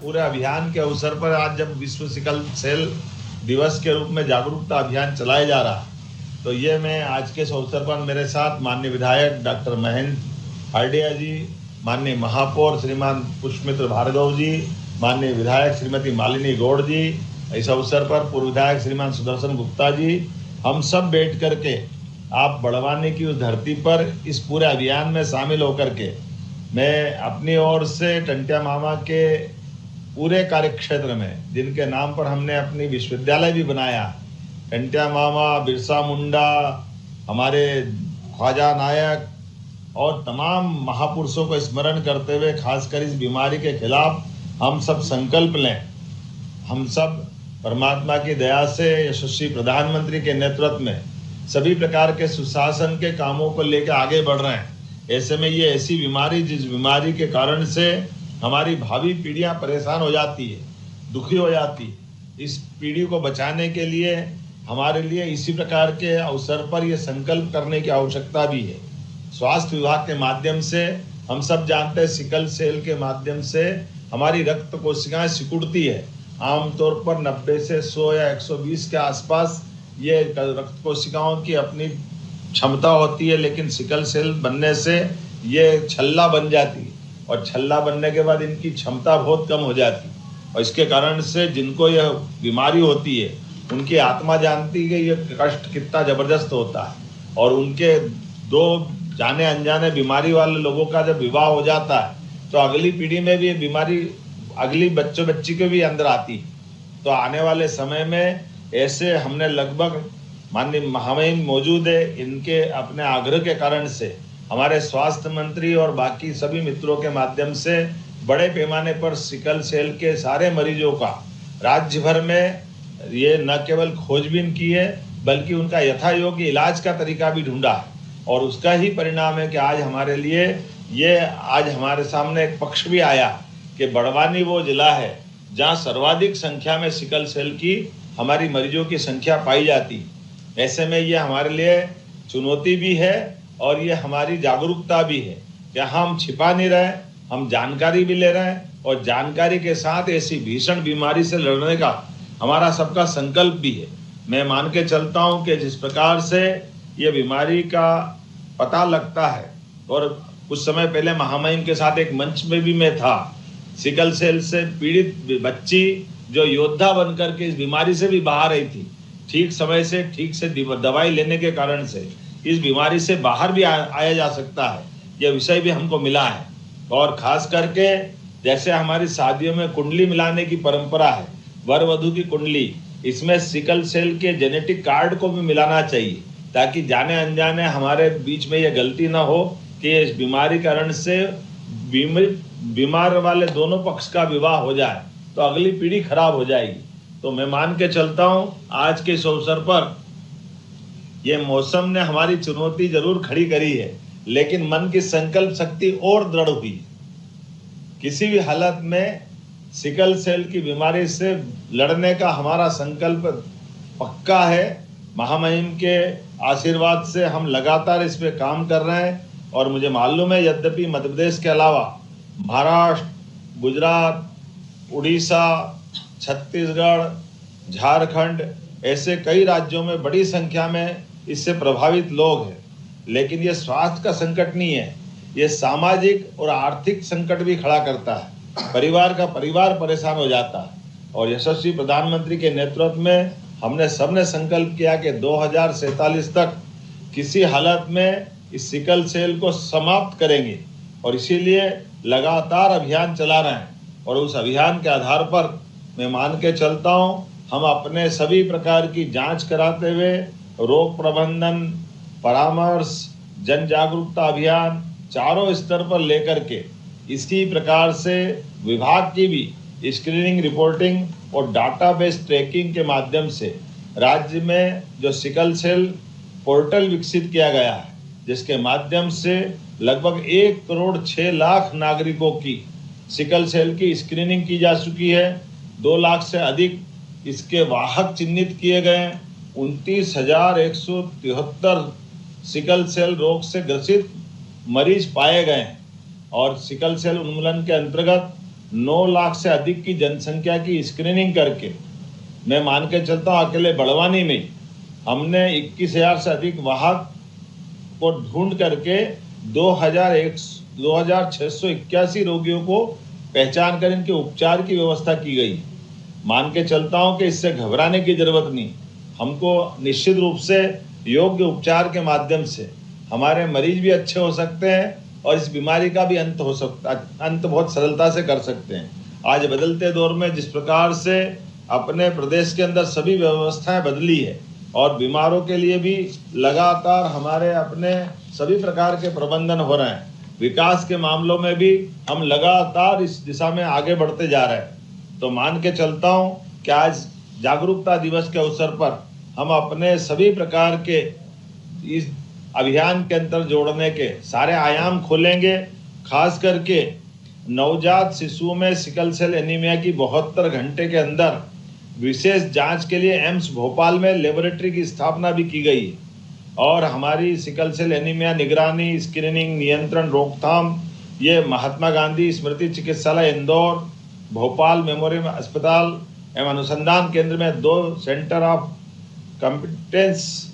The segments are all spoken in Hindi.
पूरे अभियान के अवसर पर आज जब विश्व सिकल सेल दिवस के रूप में जागरूकता अभियान चलाया जा रहा है, तो ये मैं आज के इस अवसर पर मेरे साथ माननीय विधायक डॉक्टर महेंद्र हार्डिया जी, माननीय महापौर श्रीमान पुष्पमित्र भार्गव जी, माननीय विधायक श्रीमती मालिनी गौड़ जी, इस अवसर पर पूर्व विधायक श्रीमान सुदर्शन गुप्ता जी, हम सब बैठ करके आप बड़वानी की उस धरती पर इस पूरे अभियान में शामिल होकर के मैं अपनी ओर से टंटिया मामा के पूरे कार्यक्षेत्र में, जिनके नाम पर हमने अपनी विश्वविद्यालय भी बनाया, टंटिया मामा, बिरसा मुंडा, हमारे ख्वाजा नायक और तमाम महापुरुषों को स्मरण करते हुए खासकर इस बीमारी के खिलाफ हम सब संकल्प लें। हम सब परमात्मा की दया से यशस्वी प्रधानमंत्री के नेतृत्व में सभी प्रकार के सुशासन के कामों को लेकर आगे बढ़ रहे हैं। ऐसे में ये ऐसी बीमारी, जिस बीमारी के कारण से हमारी भावी पीढ़ियां परेशान हो जाती है, दुखी हो जाती है, इस पीढ़ी को बचाने के लिए हमारे लिए इसी प्रकार के अवसर पर यह संकल्प करने की आवश्यकता भी है। स्वास्थ्य विभाग के माध्यम से हम सब जानते हैं, सिकल सेल के माध्यम से हमारी रक्त कोशिकाएं सिकुड़ती है। आमतौर पर 90 से 100 या 120 के आसपास ये रक्त कोशिकाओं की अपनी क्षमता होती है, लेकिन सिकल सेल बनने से ये छल्ला बन जाती है और छल्ला बनने के बाद इनकी क्षमता बहुत कम हो जाती है और इसके कारण से जिनको यह बीमारी होती है उनकी आत्मा जानती है कि ये कष्ट कितना ज़बरदस्त होता है। और उनके दो जाने अनजाने बीमारी वाले लोगों का जब विवाह हो जाता है तो अगली पीढ़ी में भी ये बीमारी अगली बच्ची के भी अंदर आती है। तो आने वाले समय में ऐसे हमने लगभग माननीय महामहिम मौजूद है, इनके अपने आग्रह के कारण से हमारे स्वास्थ्य मंत्री और बाकी सभी मित्रों के माध्यम से बड़े पैमाने पर सिकल सेल के सारे मरीजों का राज्य भर में ये न केवल खोजबीन की है बल्कि उनका यथा योग्य इलाज का तरीका भी ढूंढा है। और उसका ही परिणाम है कि आज हमारे लिए आज हमारे सामने एक पक्ष भी आया कि बड़वानी वो जिला है जहाँ सर्वाधिक संख्या में सिकल सेल की हमारी मरीजों की संख्या पाई जाती है। ऐसे में ये हमारे लिए चुनौती भी है और ये हमारी जागरूकता भी है कि हम छिपा नहीं रहे, हम जानकारी भी ले रहे हैं और जानकारी के साथ ऐसी भीषण बीमारी से लड़ने का हमारा सबका संकल्प भी है। मैं मान के चलता हूँ कि जिस प्रकार से ये बीमारी का पता लगता है, और कुछ समय पहले महामहिम के साथ एक मंच में भी मैं था, सिकल सेल से पीड़ित बच्ची जो योद्धा बनकर के इस बीमारी से भी बाहर आई थी, ठीक समय से ठीक से दवाई लेने के कारण से इस बीमारी से बाहर भी आया जा सकता है। यह विषय भी हमको मिला है। और खास करके जैसे हमारी शादियों में कुंडली मिलाने की परंपरा है, वर वधू की कुंडली, इसमें सिकल सेल के जेनेटिक कार्ड को भी मिलाना चाहिए ताकि जाने अनजाने हमारे बीच में यह गलती ना हो कि इस बीमारी कारण से बीमार वाले दोनों पक्ष का विवाह हो जाए तो अगली पीढ़ी खराब हो जाएगी। तो मैं मान के चलता हूँ आज के इस अवसर पर ये मौसम ने हमारी चुनौती जरूर खड़ी करी है, लेकिन मन की संकल्प शक्ति और दृढ़ हुई। किसी भी हालत में सिकल सेल की बीमारी से लड़ने का हमारा संकल्प पक्का है। महामहिम के आशीर्वाद से हम लगातार इस पे काम कर रहे हैं और मुझे मालूम है यद्यपि मध्य प्रदेश के अलावा महाराष्ट्र, गुजरात, उड़ीसा, छत्तीसगढ़, झारखंड ऐसे कई राज्यों में बड़ी संख्या में इससे प्रभावित लोग हैं, लेकिन ये स्वास्थ्य का संकट नहीं है, ये सामाजिक और आर्थिक संकट भी खड़ा करता है। परिवार का परिवार परेशान हो जाता है और यशस्वी प्रधानमंत्री के नेतृत्व में हमने सबने संकल्प किया कि 2047 तक किसी हालत में इस सिकल सेल को समाप्त करेंगे और इसीलिए लगातार अभियान चला रहे हैं। और उस अभियान के आधार पर मैं मान के चलता हूँ हम अपने सभी प्रकार की जांच कराते हुए रोग प्रबंधन, परामर्श, जन जागरूकता अभियान चारों स्तर पर लेकर के इसी प्रकार से विभाग की भी स्क्रीनिंग, रिपोर्टिंग और डाटाबेस ट्रैकिंग के माध्यम से राज्य में जो सिकल सेल पोर्टल विकसित किया गया है, जिसके माध्यम से लगभग 1,06,00,000 नागरिकों की सिकल सेल की स्क्रीनिंग की जा चुकी है। 2 लाख से अधिक इसके वाहक चिन्हित किए गए। 29,173 सिकल सेल रोग से ग्रसित मरीज पाए गए और सिकल सेल उन्मूलन के अंतर्गत 9 लाख से अधिक की जनसंख्या की स्क्रीनिंग करके, मैं मान के चलता हूँ अकेले बड़वानी में हमने 21,000 से अधिक वाहक को ढूंढ करके 2,681 रोगियों को पहचान कर इनके उपचार की व्यवस्था की गई। मान के चलता हूँ कि इससे घबराने की जरूरत नहीं। हमको निश्चित रूप से योग्य उपचार के माध्यम से हमारे मरीज भी अच्छे हो सकते हैं और इस बीमारी का भी अंत हो सकता, अंत बहुत सरलता से कर सकते हैं। आज बदलते दौर में जिस प्रकार से अपने प्रदेश के अंदर सभी व्यवस्थाएं बदली है और बीमारों के लिए भी लगातार हमारे अपने सभी प्रकार के प्रबंधन हो रहे हैं, विकास के मामलों में भी हम लगातार इस दिशा में आगे बढ़ते जा रहे हैं। तो मान के चलता हूँ कि आज जागरूकता दिवस के अवसर पर हम अपने सभी प्रकार के इस अभियान के अंतर जोड़ने के सारे आयाम खोलेंगे। खास करके नवजात शिशुओं में सिकल सेल एनीमिया की 72 घंटे के अंदर विशेष जांच के लिए एम्स भोपाल में लेबोरेटरी की स्थापना भी की गई है और हमारी सिकल सेल एनीमिया निगरानी, स्क्रीनिंग, नियंत्रण, रोकथाम ये महात्मा गांधी स्मृति चिकित्सालय इंदौर, भोपाल मेमोरियल अस्पताल एवं अनुसंधान केंद्र में 2 सेंटर ऑफ कॉम्पिटेंस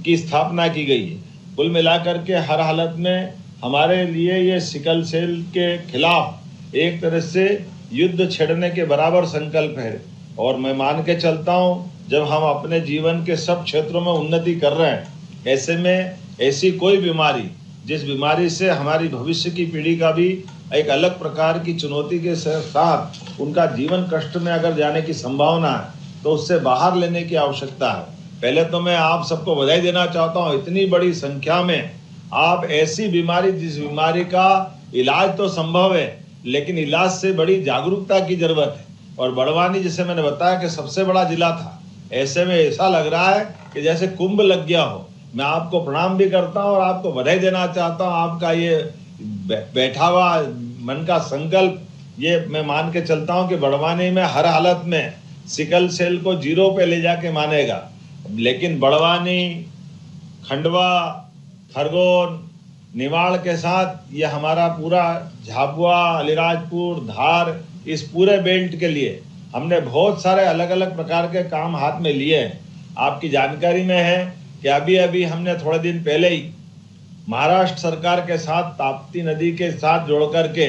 की स्थापना की गई है। कुल मिलाकर के हर हालत में हमारे लिए ये सिकल सेल के खिलाफ एक तरह से युद्ध छेड़ने के बराबर संकल्प है और मैं मान के चलता हूँ जब हम अपने जीवन के सब क्षेत्रों में उन्नति कर रहे हैं, ऐसे में ऐसी कोई बीमारी जिस बीमारी से हमारी भविष्य की पीढ़ी का भी एक अलग प्रकार की चुनौती के साथ उनका जीवन कष्ट में अगर जाने की संभावना है तो उससे बाहर लेने की आवश्यकता है। पहले तो मैं आप सबको बधाई देना चाहता हूँ, इतनी बड़ी संख्या में आप ऐसी बीमारी जिस बीमारी का इलाज तो संभव है लेकिन इलाज से बड़ी जागरूकता की जरूरत है। और बड़वानी जिसे मैंने बताया कि सबसे बड़ा जिला था, ऐसे में ऐसा लग रहा है कि जैसे कुंभ लग गया हो। मैं आपको प्रणाम भी करता हूँ और आपको बधाई देना चाहता हूँ। आपका ये बैठा हुआ मन का संकल्प, ये मैं मान के चलता हूँ कि बड़वानी में हर हालत में सिकल सेल को 0 पे ले जाके मानेगा। लेकिन बड़वानी, खंडवा, खरगोन, निवाड़ के साथ ये हमारा पूरा झाबुआ, अलीराजपुर, धार, इस पूरे बेल्ट के लिए हमने बहुत सारे अलग अलग प्रकार के काम हाथ में लिए हैं। आपकी जानकारी में है कि अभी हमने थोड़े दिन पहले ही महाराष्ट्र सरकार के साथ ताप्ती नदी के साथ जोड़ करके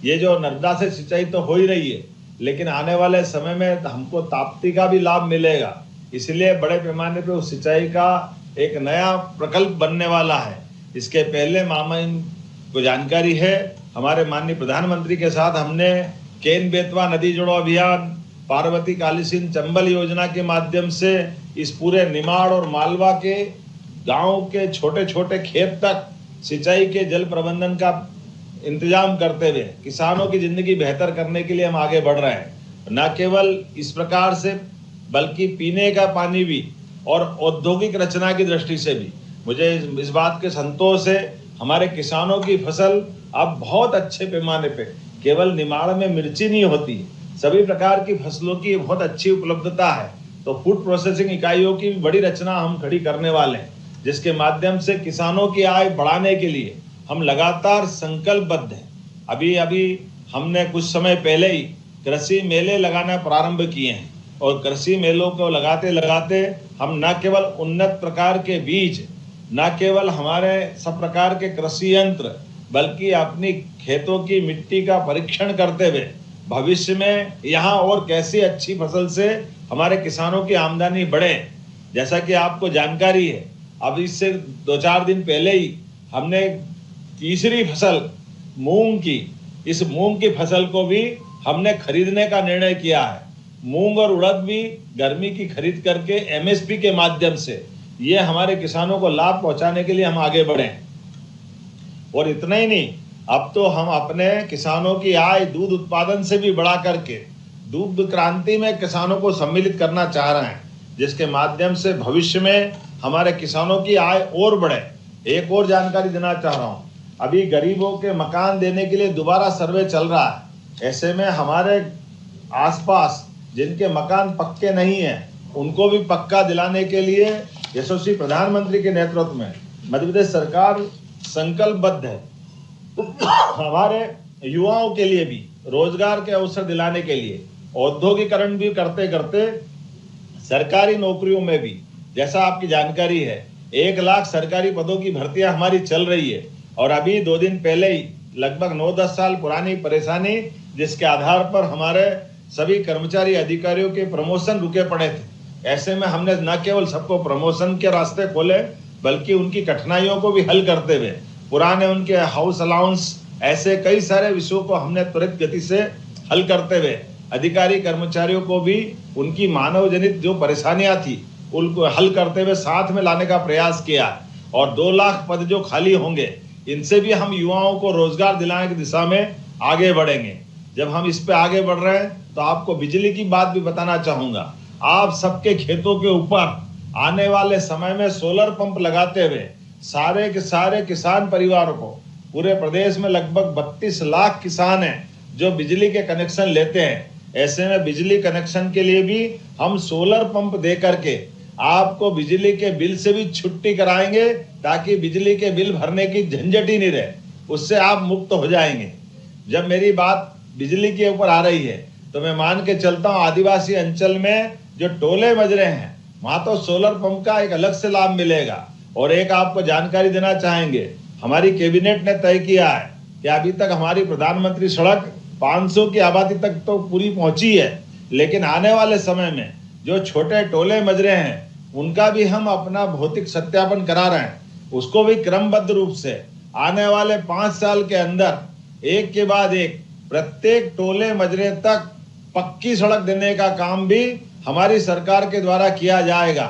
ये जो नर्मदा से सिंचाई तो हो ही रही है लेकिन आने वाले समय में हमको ताप्ती का भी लाभ मिलेगा, इसलिए बड़े पैमाने पे उस सिंचाई का एक नया प्रकल्प बनने वाला है। इसके पहले मामा को जानकारी है, हमारे माननीय प्रधानमंत्री के साथ हमने केन बेतवा नदी जोड़ो अभियान, पार्वती कालीसिंध चंबल योजना के माध्यम से इस पूरे निमाड़ और मालवा के गांव के छोटे छोटे खेत तक सिंचाई के जल प्रबंधन का इंतजाम करते हुए किसानों की जिंदगी बेहतर करने के लिए हम आगे बढ़ रहे हैं। न केवल इस प्रकार से बल्कि पीने का पानी भी और औद्योगिक रचना की दृष्टि से भी मुझे इस बात के संतोष है। हमारे किसानों की फसल अब बहुत अच्छे पैमाने पे, केवल निमाड़ में मिर्ची नहीं होती, सभी प्रकार की फसलों की बहुत अच्छी उपलब्धता है। तो फूड प्रोसेसिंग इकाइयों की बड़ी रचना हम खड़ी करने वाले हैं, जिसके माध्यम से किसानों की आय बढ़ाने के लिए हम लगातार संकल्पबद्ध हैं। अभी हमने कुछ समय पहले ही कृषि मेले लगाना प्रारंभ किए हैं और कृषि मेलों को लगाते लगाते हम न केवल उन्नत प्रकार के बीज, न केवल हमारे सब प्रकार के कृषि यंत्र, बल्कि अपनी खेतों की मिट्टी का परीक्षण करते हुए भविष्य में यहाँ और कैसी अच्छी फसल से हमारे किसानों की आमदनी बढ़े। जैसा कि आपको जानकारी है, अब इससे 2-4 दिन पहले ही हमने तीसरी फसल मूंग की, इस मूंग की फसल को भी हमने खरीदने का निर्णय किया है। मूंग और उड़द भी गर्मी की खरीद करके MSP के माध्यम से ये हमारे किसानों को लाभ पहुंचाने के लिए हम आगे बढ़े। और इतना ही नहीं, अब तो हम अपने किसानों की आय दूध उत्पादन से भी बढ़ा करके दूध क्रांति में किसानों को सम्मिलित करना चाह रहे हैं, जिसके माध्यम से भविष्य में हमारे किसानों की आय और बढ़े। एक और जानकारी देना चाह रहा हूँ, अभी गरीबों के मकान देने के लिए दोबारा सर्वे चल रहा है। ऐसे में हमारे आसपास जिनके मकान पक्के नहीं हैं, उनको भी पक्का दिलाने के लिए यशस्वी प्रधानमंत्री के नेतृत्व में मध्य प्रदेश सरकार संकल्पबद्ध है। हमारे युवाओं के लिए भी रोजगार के अवसर दिलाने के लिए औद्योगिकरण भी करते करते सरकारी नौकरियों में भी, जैसा आपकी जानकारी है, 1 लाख सरकारी पदों की भर्तियां हमारी चल रही है। और अभी 2 दिन पहले ही लगभग 9-10 साल पुरानी परेशानी, जिसके आधार पर हमारे सभी कर्मचारी अधिकारियों के प्रमोशन रुके पड़े थे। ऐसे में हमने न केवल सबको प्रमोशन के रास्ते खोले, बल्कि उनकी कठिनाइयों को भी हल करते हुए पुराने उनके हाउस अलाउंस, ऐसे कई सारे विषयों को हमने त्वरित गति से हल करते हुए अधिकारी कर्मचारियों को भी उनकी मानव जनित जो परेशानियां थी उनको हल करते हुए साथ में लाने का प्रयास किया। और 2 लाख पद जो खाली होंगे, इनसे भी हम युवाओं को रोजगार दिलाने की दिशा में आगे बढ़ेंगे। जब हम इस पे आगे बढ़ रहे हैं तो आपको बिजली की बात भी बताना चाहूंगा। आप सबके खेतों के ऊपर आने वाले समय में सोलर पंप लगाते हुए सारे के सारे किसान परिवारों को, पूरे प्रदेश में लगभग 32 लाख किसान हैं जो बिजली के कनेक्शन लेते हैं। ऐसे में बिजली कनेक्शन के लिए भी हम सोलर पंप दे करके आपको बिजली के बिल से भी छुट्टी कराएंगे, ताकि बिजली के बिल भरने की झंझट ही नहीं रहे, उससे आप मुक्त हो जाएंगे। जब मेरी बात बिजली के ऊपर आ रही है तो मैं मान के चलता हूँ, आदिवासी अंचल में जो टोले मजरे हैं वहां तो सोलर पंप का एक अलग से लाभ मिलेगा। और एक आपको जानकारी देना चाहेंगे, हमारी कैबिनेट ने तय किया है कि अभी तक हमारी प्रधानमंत्री सड़क 500 की आबादी तक तो पूरी पहुंची है, लेकिन आने वाले समय में जो छोटे टोले मजरे हैं उनका भी हम अपना भौतिक सत्यापन करा रहे हैं। उसको भी क्रमबद्ध रूप से आने वाले 5 साल के अंदर एक के बाद एक प्रत्येक टोले मजरे तक पक्की सड़क देने का काम भी हमारी सरकार के द्वारा किया जाएगा।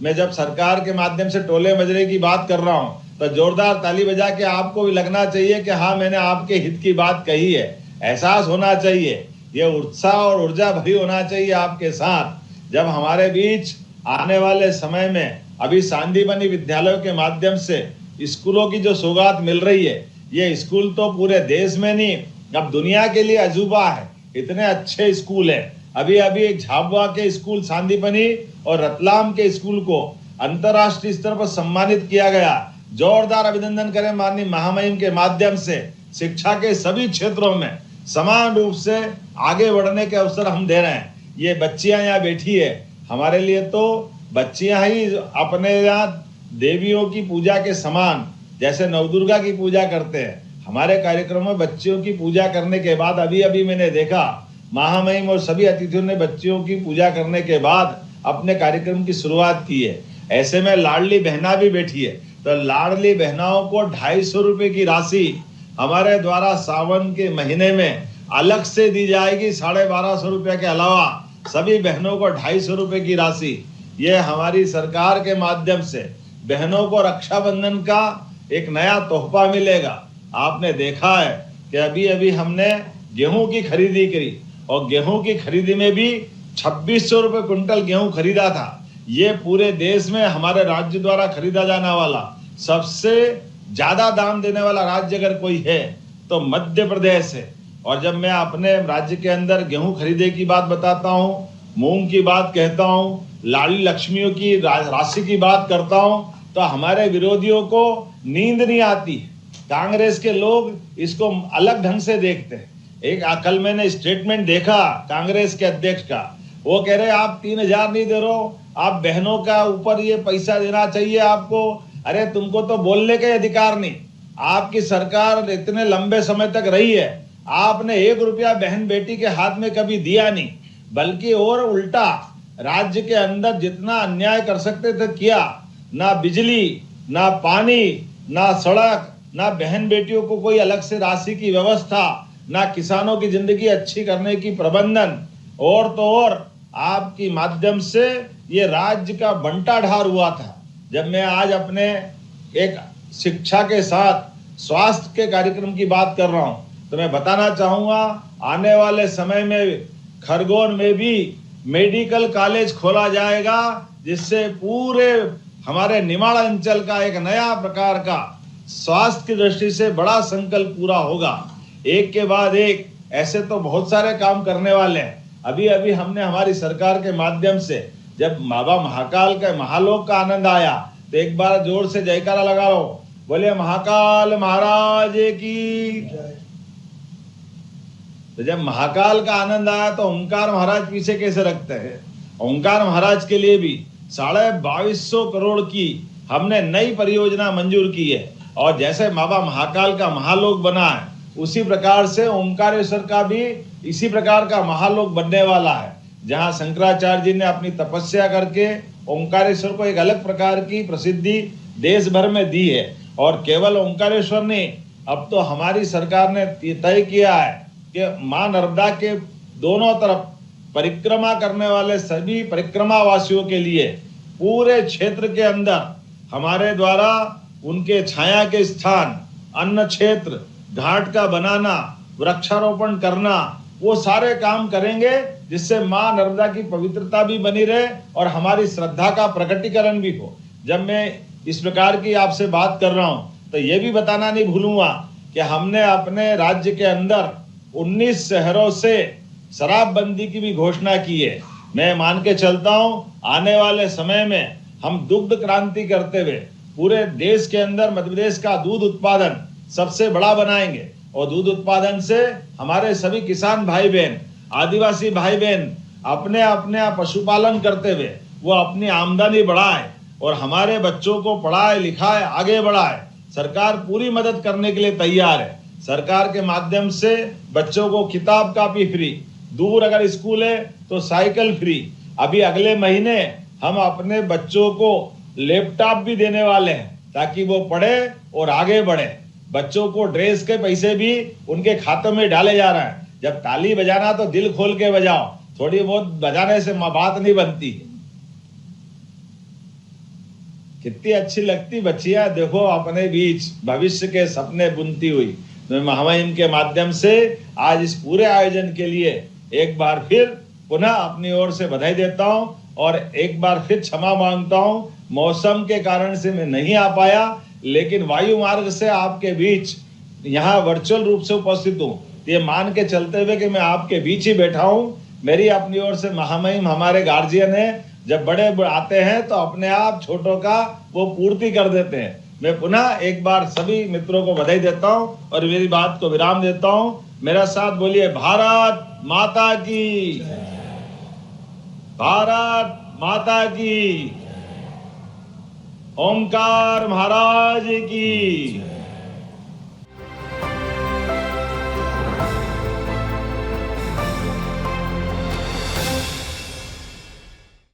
मैं जब सरकार के माध्यम से टोले मजरे की बात कर रहा हूं तो जोरदार ताली बजा के आपको भी लगना चाहिए कि हाँ, मैंने आपके हित की बात कही है। एहसास होना चाहिए, ये उत्साह और ऊर्जा भरी होना चाहिए आपके साथ। जब हमारे बीच आने वाले समय में अभी सांदीपनि विद्यालयों के माध्यम से स्कूलों की जो सौगात मिल रही है, ये स्कूल तो पूरे देश में नहीं, अब दुनिया के लिए अजूबा है। इतने अच्छे स्कूल है। अभी अभी झाबुआ के स्कूल सांदीपनि और रतलाम के स्कूल को अंतर्राष्ट्रीय स्तर पर सम्मानित किया गया। जोरदार अभिनंदन करें माननीय महामहिम के माध्यम से। शिक्षा के सभी क्षेत्रों में समान रूप से आगे बढ़ने के अवसर हम दे रहे हैं। ये बच्चियां यहाँ बैठी है, हमारे लिए तो बच्चियां ही अपने यहाँ देवियों की पूजा के समान, जैसे नवदुर्गा की पूजा करते हैं, हमारे कार्यक्रम में बच्चियों की पूजा करने के बाद अभी अभी मैंने देखा महामहिम और सभी अतिथियों ने बच्चियों की पूजा करने के बाद अपने कार्यक्रम की शुरुआत की है। ऐसे में लाडली बहना भी बैठी है, तो लाडली बहनाओं को 250 रुपए की राशि हमारे द्वारा सावन के महीने में अलग से दी जाएगी। 1250 रुपए के अलावा सभी बहनों को 250 रुपए की राशि, ये हमारी सरकार के माध्यम से बहनों को रक्षाबंधन का एक नया तोहफा मिलेगा। आपने देखा है कि अभी अभी हमने गेहूं की खरीदी करी और गेहूं की खरीदी में भी 2600 रुपए क्विंटल गेहूं खरीदा था। ये पूरे देश में हमारे राज्य द्वारा खरीदा जाने वाला सबसे ज्यादा दाम देने वाला राज्य अगर कोई है तो मध्य प्रदेश है। और जब मैं अपने राज्य के अंदर गेहूं खरीदे की बात बताता हूँ, मूंग की बात कहता हूँ, लाडली लक्ष्मियों की राशि की बात करता हूँ, तो हमारे विरोधियों को नींद नहीं आती। कांग्रेस के लोग इसको अलग ढंग से देखते हैं। एक कल मैंने स्टेटमेंट देखा कांग्रेस के अध्यक्ष का, वो कह रहे आप 3000 नहीं दे रहे हो, आप बहनों का ऊपर ये पैसा देना चाहिए आपको। अरे तुमको तो बोलने का अधिकार नहीं। आपकी सरकार इतने लंबे समय तक रही है, आपने 1 रुपया बहन बेटी के हाथ में कभी दिया नहीं, बल्कि और उल्टा राज्य के अंदर जितना अन्याय कर सकते थे किया। ना बिजली, ना पानी, ना सड़क, ना बहन बेटियों को कोई अलग से राशि की व्यवस्था, ना किसानों की जिंदगी अच्छी करने की प्रबंधन। और तो और आपकी माध्यम से ये राज्य का बंटा ढार हुआ था। जब मैं आज अपने एक शिक्षा के साथ स्वास्थ्य के कार्यक्रम की बात कर रहा हूं, तो मैं बताना चाहूंगा आने वाले समय में खरगोन में भी मेडिकल कॉलेज खोला जाएगा, जिससे पूरे हमारे निमाड़ अंचल का एक नया प्रकार का स्वास्थ्य की दृष्टि से बड़ा संकल्प पूरा होगा। एक के बाद एक ऐसे तो बहुत सारे काम करने वाले हैं। अभी अभी हमने हमारी सरकार के माध्यम से जब बाबा महाकाल का महालोक का आनंद आया, तो एक बार जोर से जयकारा लगा लो, बोले महाकाल महाराज की। तो जब महाकाल का आनंद आया तो ओंकार महाराज पीछे कैसे रखते हैं। ओंकार महाराज के लिए भी 2250 करोड़ की हमने नई परियोजना मंजूर की है। और जैसे बाबा महाकाल का महालोक बना है, उसी प्रकार से ओंकारेश्वर का भी इसी प्रकार का महालोक बनने वाला है, जहां शंकराचार्य जी ने अपनी तपस्या करके ओंकारेश्वर को एक अलग प्रकार की प्रसिद्धि देश भर में दी है। और केवल ओंकारेश्वर नहीं, अब तो हमारी सरकार ने तय किया है कि मां नर्मदा के दोनों तरफ परिक्रमा करने वाले सभी परिक्रमा वासियों के लिए पूरे क्षेत्र के अंदर हमारे द्वारा उनके छाया के स्थान, अन्न क्षेत्र, घाट का बनाना, वृक्षारोपण करना, वो सारे काम करेंगे जिससे मां नर्मदा की पवित्रता भी बनी रहे और हमारी श्रद्धा का प्रकटीकरण भी हो। जब मैं इस प्रकार की आपसे बात कर रहा हूं तो ये भी बताना नहीं भूलूंगा कि हमने अपने राज्य के अंदर 19 शहरों से शराबबंदी की भी घोषणा की है। मैं मान के चलता हूं आने वाले समय में हम दुग्ध क्रांति करते हुए पूरे देश के अंदर मध्य प्रदेश का दूध उत्पादन सबसे बड़ा बनाएंगे। और दूध उत्पादन से हमारे सभी किसान भाई बहन, आदिवासी भाई बहन अपने अपने पशुपालन करते हुए वो अपनी आमदनी बढ़ाए और हमारे बच्चों को पढ़ाए लिखाए आगे बढ़ाए। सरकार पूरी मदद करने के लिए तैयार है। सरकार के माध्यम से बच्चों को किताब कापी फ्री, दूर अगर स्कूल है तो साइकिल फ्री। अभी अगले महीने हम अपने बच्चों को लैपटॉप भी देने वाले हैं ताकि वो पढ़े और आगे बढ़े। बच्चों को ड्रेस के पैसे भी उनके खातों में डाले जा रहे हैं। जब ताली बजाना तो दिल खोल के बजाओ, थोड़ी बहुत बजाने से बात नहीं बनती। कितनी अच्छी लगती बच्चियां देखो अपने बीच भविष्य के सपने बुनती हुई। मैं महामहिम के माध्यम से आज इस पूरे आयोजन के लिए एक बार फिर पुनः अपनी ओर से बधाई देता हूं और एक बार फिर क्षमा मांगता हूं। मौसम के कारण से मैं नहीं आ पाया, लेकिन वायु मार्ग से आपके बीच यहाँ वर्चुअल रूप से उपस्थित हूँ। ये मान के चलते हुए कि मैं आपके बीच ही बैठा हूँ, मेरी अपनी ओर से महामहिम हमारे गार्जियन है, जब बड़े आते हैं तो अपने आप छोटों का वो पूर्ति कर देते हैं। मैं पुनः एक बार सभी मित्रों को बधाई देता हूँ और मेरी बात को विराम देता हूँ। मेरा साथ बोलिए भारत माता की, भारत माता की, ओंकार महाराज की।